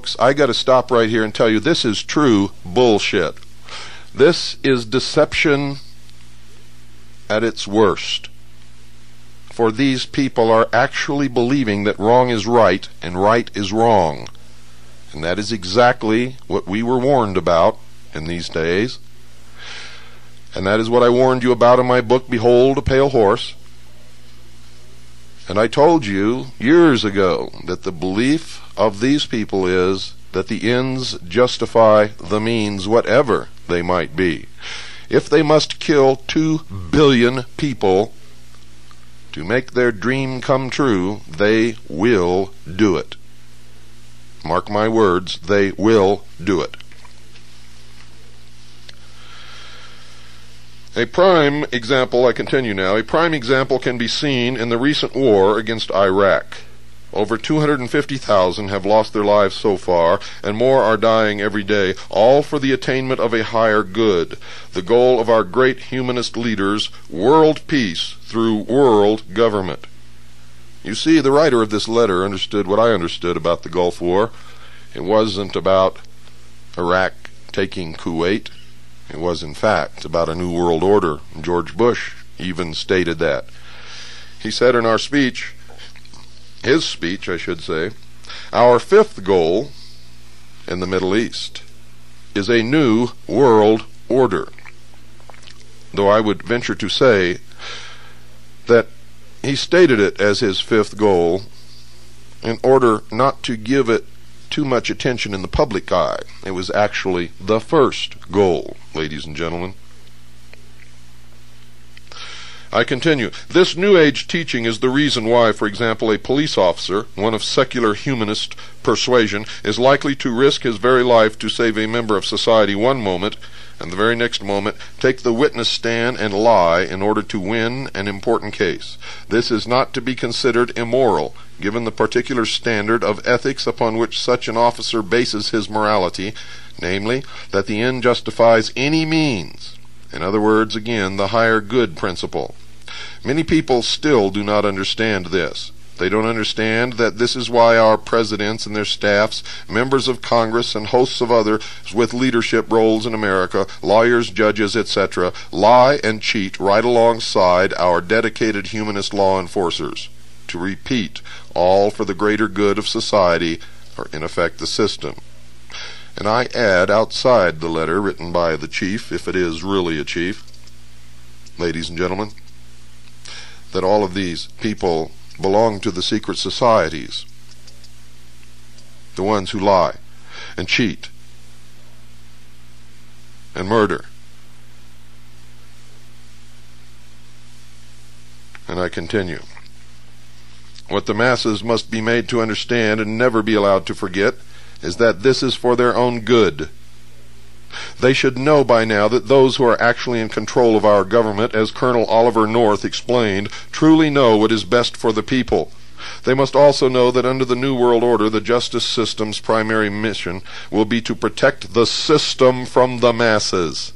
folks, I got to stop right here and tell you this is true bullshit. This is deception at its worst. For these people are actually believing that wrong is right and right is wrong. And that is exactly what we were warned about in these days. And that is what I warned you about in my book, Behold a Pale Horse. And I told you years ago that the belief of these people is that the ends justify the means, whatever they might be. If they must kill 2 billion people to make their dream come true, they will do it. Mark my words, they will do it. A prime example, I continue now, a prime example can be seen in the recent war against Iraq. Over 250,000 have lost their lives so far, and more are dying every day, all for the attainment of a higher good, the goal of our great humanist leaders, world peace through world government. You see, the writer of this letter understood what I understood about the Gulf War. It wasn't about Iraq taking Kuwait. It was, in fact, about a new world order. George Bush even stated that. He said in our speech, his speech, I should say, our fifth goal in the Middle East is a new world order. Though I would venture to say that he stated it as his fifth goal in order not to give it too much attention in the public eye. It was actually the first goal, ladies and gentlemen. I continue. This New Age teaching is the reason why, for example, a police officer, one of secular humanist persuasion, is likely to risk his very life to save a member of society one moment, and the very next moment take the witness stand and lie in order to win an important case. This is not to be considered immoral, given the particular standard of ethics upon which such an officer bases his morality, namely, that the end justifies any means. In other words, again, the higher good principle. Many people still do not understand this. They don't understand that this is why our presidents and their staffs, members of Congress, and hosts of others with leadership roles in America, lawyers, judges, etc., lie and cheat right alongside our dedicated humanist law enforcers. To repeat, all for the greater good of society, or in effect the system. And I add, outside the letter written by the chief, if it is really a chief, ladies and gentlemen, that all of these people belong to the secret societies, the ones who lie and cheat and murder. And I continue. What the masses must be made to understand and never be allowed to forget is that this is for their own good. They should know by now that those who are actually in control of our government, as Colonel Oliver North explained, truly know what is best for the people. They must also know that under the New World Order, the justice system's primary mission will be to protect the system from the masses.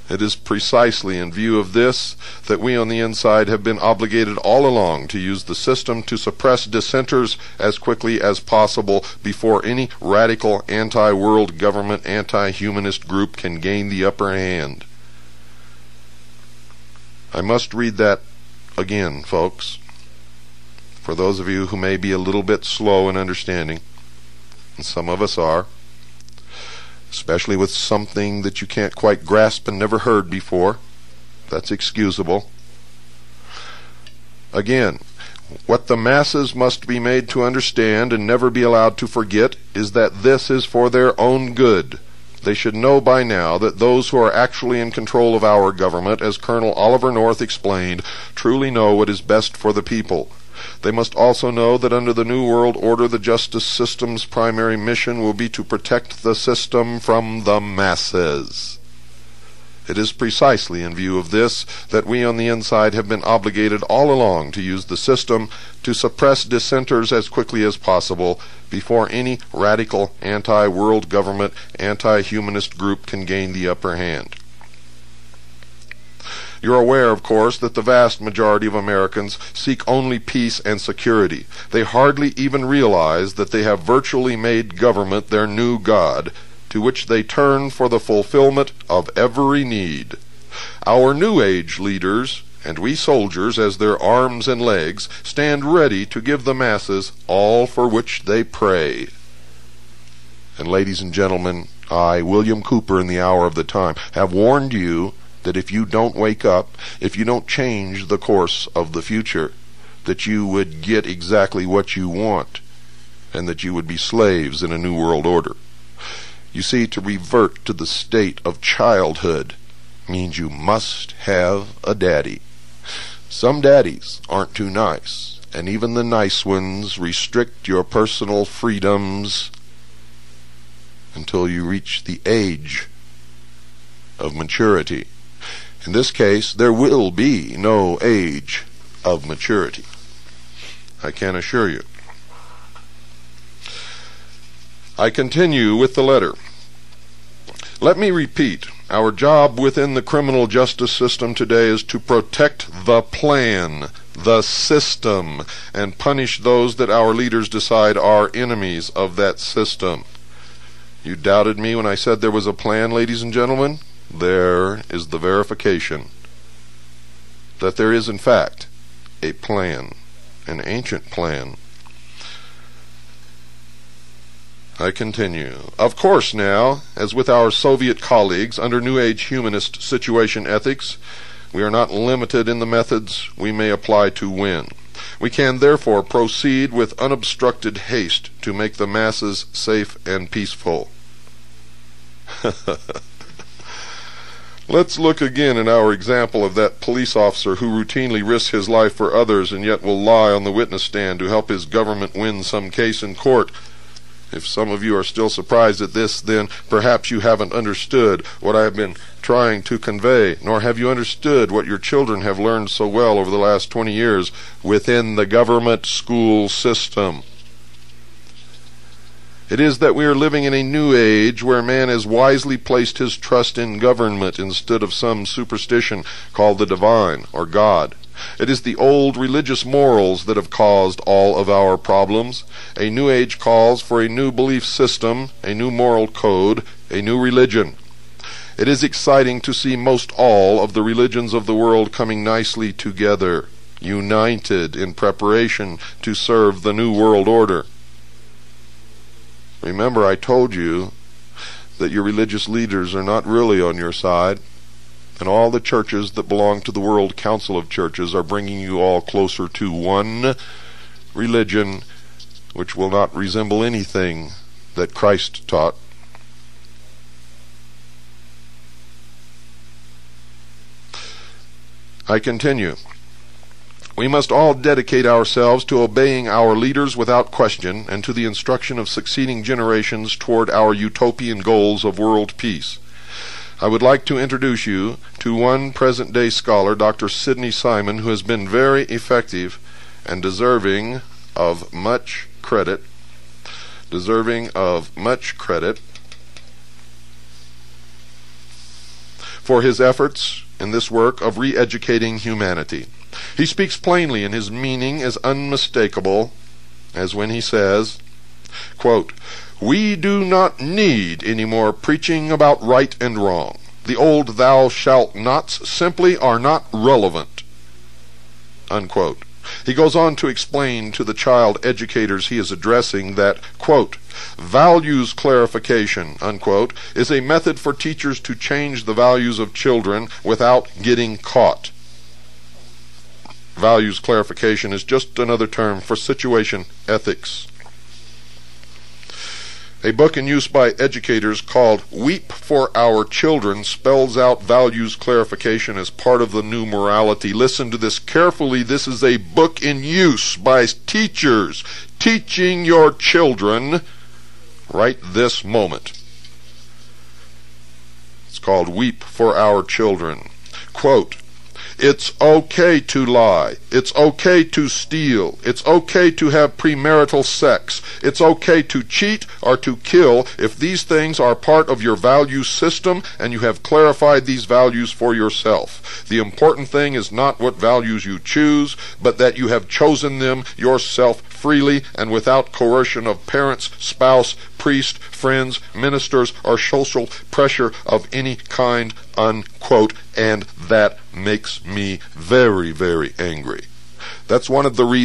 It is precisely in view of this that we on the inside have been obligated all along to use the system to suppress dissenters as quickly as possible before any radical anti-world government, anti-humanist group can gain the upper hand. I must read that again, folks, for those of you who may be a little bit slow in understanding, and some of us are, especially with something that you can't quite grasp and never heard before. That's excusable. Again, what the masses must be made to understand and never be allowed to forget is that this is for their own good. They should know by now that those who are actually in control of our government, as Colonel Oliver North explained, truly know what is best for the people. They must also know that under the New World Order, the justice system's primary mission will be to protect the system from the masses. It is precisely in view of this that we on the inside have been obligated all along to use the system to suppress dissenters as quickly as possible before any radical anti-world government, anti-humanist group can gain the upper hand. You're aware, of course, that the vast majority of Americans seek only peace and security. They hardly even realize that they have virtually made government their new god, to which they turn for the fulfillment of every need. Our New Age leaders, and we soldiers as their arms and legs, stand ready to give the masses all for which they pray. And ladies and gentlemen, I, William Cooper, in the hour of the time, have warned you that if you don't wake up, if you don't change the course of the future, that you would get exactly what you want, and that you would be slaves in a new world order. You see, to revert to the state of childhood means you must have a daddy. Some daddies aren't too nice, and even the nice ones restrict your personal freedoms until you reach the age of maturity. In this case, there will be no age of maturity, I can assure you. I continue with the letter. Let me repeat, our job within the criminal justice system today is to protect the plan, the system, and punish those that our leaders decide are enemies of that system. You doubted me when I said there was a plan, ladies and gentlemen? There is the verification that there is, in fact, a plan, an ancient plan. I continue. Of course now, as with our Soviet colleagues under New Age Humanist situation ethics, we are not limited in the methods we may apply to win. We can therefore proceed with unobstructed haste to make the masses safe and peaceful. Let's look again at our example of that police officer who routinely risks his life for others and yet will lie on the witness stand to help his government win some case in court. If some of you are still surprised at this, then perhaps you haven't understood what I have been trying to convey, nor have you understood what your children have learned so well over the last 20 years within the government school system. It is that we are living in a new age where man has wisely placed his trust in government instead of some superstition called the divine or God. It is the old religious morals that have caused all of our problems. A new age calls for a new belief system, a new moral code, a new religion. It is exciting to see most all of the religions of the world coming nicely together, united in preparation to serve the new world order. Remember, I told you that your religious leaders are not really on your side, and all the churches that belong to the World Council of Churches are bringing you all closer to one religion which will not resemble anything that Christ taught. I continue. We must all dedicate ourselves to obeying our leaders without question and to the instruction of succeeding generations toward our utopian goals of world peace. I would like to introduce you to one present-day scholar, Dr. Sidney Simon, who has been very effective and deserving of much credit. For his efforts in this work of re-educating humanity. He speaks plainly, and his meaning is unmistakable, as when he says, quote, "We do not need any more preaching about right and wrong. The old thou shalt nots simply are not relevant." Unquote. He goes on to explain to the child educators he is addressing that, quote, "Values clarification," unquote, is a method for teachers to change the values of children without getting caught. Values clarification is just another term for situation ethics. A book in use by educators called Weep for Our Children spells out values clarification as part of the new morality. Listen to this carefully. This is a book in use by teachers teaching your children right this moment. It's called Weep for Our Children. Quote, It's okay to lie. It's okay to steal. It's okay to have premarital sex. It's okay to cheat or to kill if these things are part of your value system and you have clarified these values for yourself. The important thing is not what values you choose, but that you have chosen them yourself freely and without coercion of parents, spouse, priest, friends, ministers, or social pressure of any kind, unquote, and that makes me very, very angry. That's one of the reasons